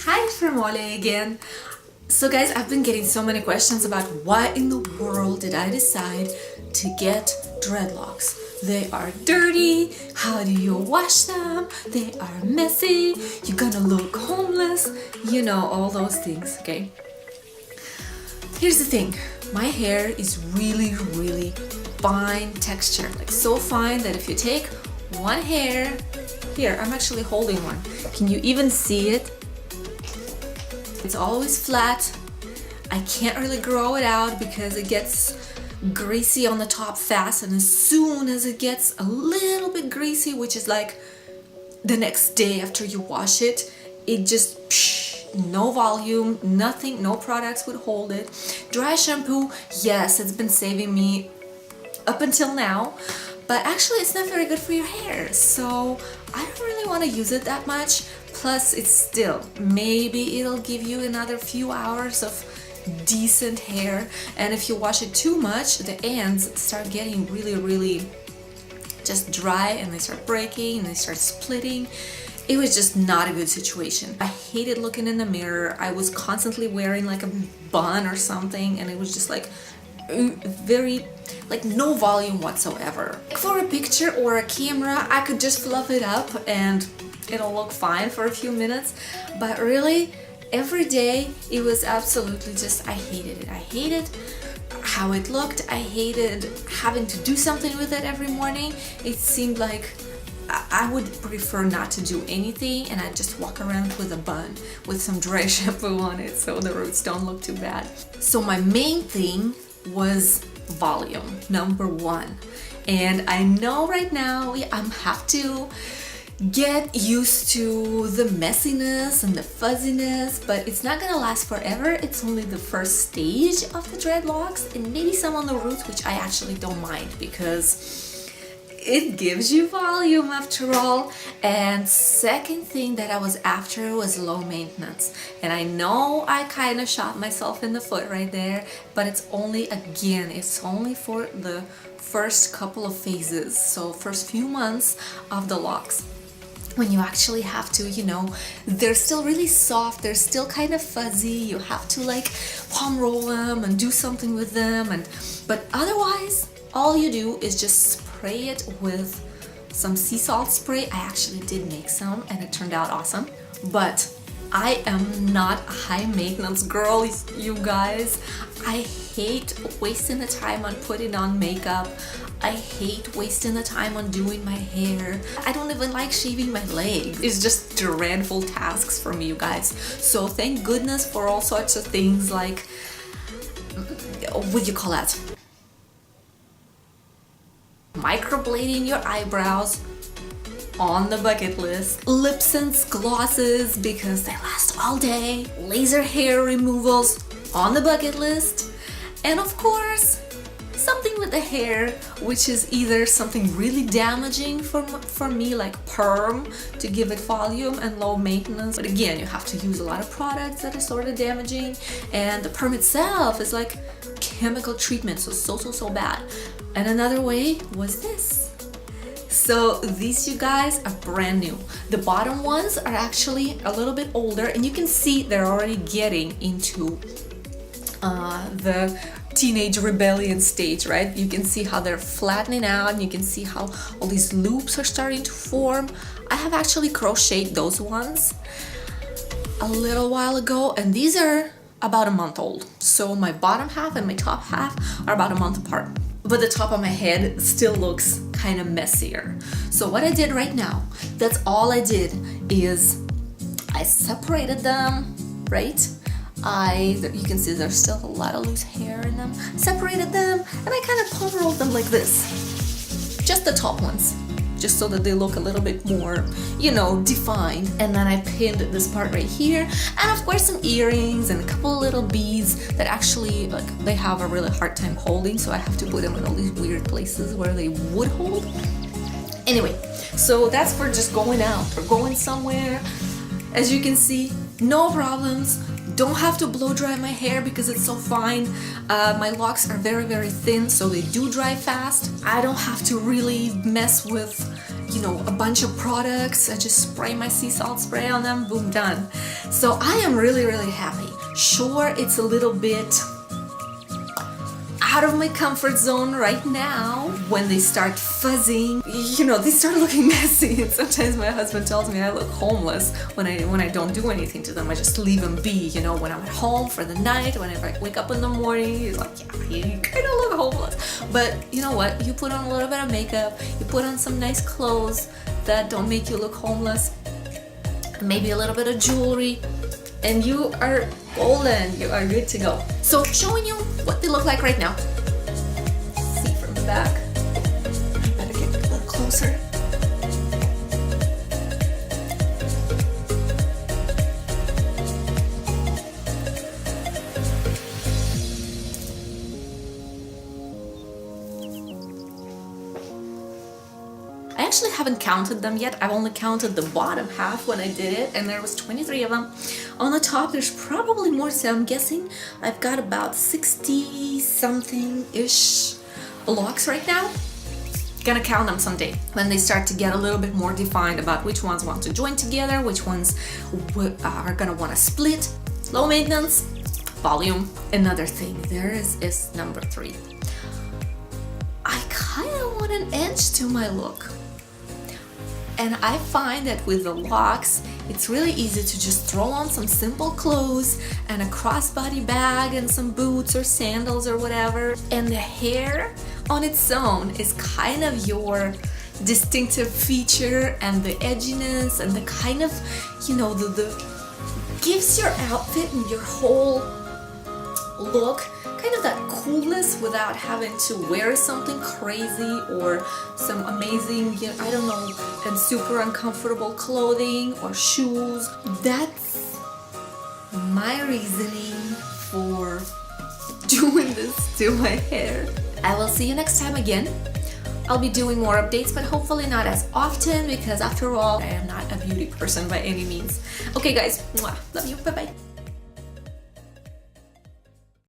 Hi, Fremole again. So guys, I've been getting so many questions about why in the world did I decide to get dreadlocks. They are dirty, how do you wash them, they are messy, you're gonna look homeless, you know, all those things, okay? Here's the thing, my hair is really fine texture, like so fine that if you take one hair, here, I'm actually holding one, can you even see it? It's always flat. I can't really grow it out because it gets greasy on the top fast, and as soon as it gets a little bit greasy, which is like the next day after you wash it, it just no volume, nothing, no products would hold it. Dry shampoo, yes, it's been saving me up until now, but actually it's not very good for your hair, so I don't really want to use it that much. Plus it's still, maybe it'll give you another few hours of decent hair, and if you wash it too much, the ends start getting really just dry, and they start breaking and they start splitting. It was just not a good situation. I hated looking in the mirror. I was constantly wearing like a bun or something, and it was just like very, like no volume whatsoever. For a picture or a camera, I could just fluff it up and it'll look fine for a few minutes, but really every day it was absolutely just, I hated it. I hated how it looked. I hated having to do something with it every morning. It seemed like I would prefer not to do anything, and I'd just walk around with a bun with some dry shampoo on it so the roots don't look too bad. So my main thing was volume, number one. And I know right now I have to get used to the messiness and the fuzziness, but it's not gonna last forever. It's only the first stage of the dreadlocks, and maybe some on the roots, which I actually don't mind because it gives you volume after all. And second thing that I was after was low maintenance. And I know I kind of shot myself in the foot right there, but it's only, again, it's only for the first couple of phases. So first few months of the locks, when you actually have to, you know, they're still really soft, they're still kind of fuzzy, you have to like palm roll them and do something with them, but otherwise all you do is just spray it with some sea salt spray. I actually did make some and it turned out awesome, but I am not a high maintenance girl, you guys. I hate wasting the time on putting on makeup. I hate wasting the time on doing my hair. I don't even like shaving my legs. It's just dreadful tasks for me, you guys. So thank goodness for all sorts of things like, what do you call that? Microblading your eyebrows, on the bucket list. Lip scents, glosses, because they last all day. Laser hair removals, on the bucket list. And of course, something with the hair, which is either something really damaging for me, like perm, to give it volume and low maintenance. But again, you have to use a lot of products that are sort of damaging. And the perm itself is like chemical treatment, so bad. And another way was this. So these, you guys, are brand new. The bottom ones are actually a little bit older, and you can see they're already getting into the teenage rebellion stage, right? You can see how they're flattening out, and you can see how all these loops are starting to form. I have actually crocheted those ones a little while ago, and these are about a month old. So my bottom half and my top half are about a month apart. But the top of my head still looks kind of messier. So what I did right now, that's all I did, is I separated them, right? You can see there's still a lot of loose hair in them. Separated them, and I kind of palm rolled them like this. Just the top ones, just so that they look a little bit more, you know, defined. And then I pinned this part right here, and of course some earrings and a couple of little beads that actually, like, they have a really hard time holding, so I have to put them in all these weird places where they would hold. Anyway, so that's for just going out or going somewhere. As you can see, no problems. Don't have to blow dry my hair because it's so fine. My locks are very thin, so they do dry fast. I don't have to really mess with, you know, a bunch of products. I just spray my sea salt spray on them, boom, done. So I am really, really happy. Sure, it's a little bit out of my comfort zone right now. When they start fuzzing, you know, they start looking messy, and sometimes my husband tells me I look homeless when I don't do anything to them. I just leave them be, you know, when I'm at home for the night, whenever I wake up in the morning, he's like, yeah, you kind of look homeless. But you know what, you put on a little bit of makeup, you put on some nice clothes that don't make you look homeless, maybe a little bit of jewelry, and you are golden, you are good to go. So showing you what they look like right now. See from the back. I better get a little closer. I actually haven't counted them yet. I've only counted the bottom half when I did it, and there was 23 of them. On the top, there's probably more, so I'm guessing I've got about 60 something-ish blocks right now. Gonna count them someday when they start to get a little bit more defined about which ones want to join together, which ones are gonna want to split. Low maintenance, volume. Another thing there is number 3. I kind of want an edge to my look. And I find that with the locks, it's really easy to just throw on some simple clothes and a crossbody bag and some boots or sandals or whatever. And the hair on its own is kind of your distinctive feature, and the edginess and the kind of, you know, the gives your outfit and your whole look kind of that coolness without having to wear something crazy or some amazing, you know, I don't know, and super uncomfortable clothing or shoes. That's my reasoning for doing this to my hair. I will see you next time again. I'll be doing more updates, but hopefully not as often, because after all, I am not a beauty person by any means. Okay guys, mwah, love you, bye bye.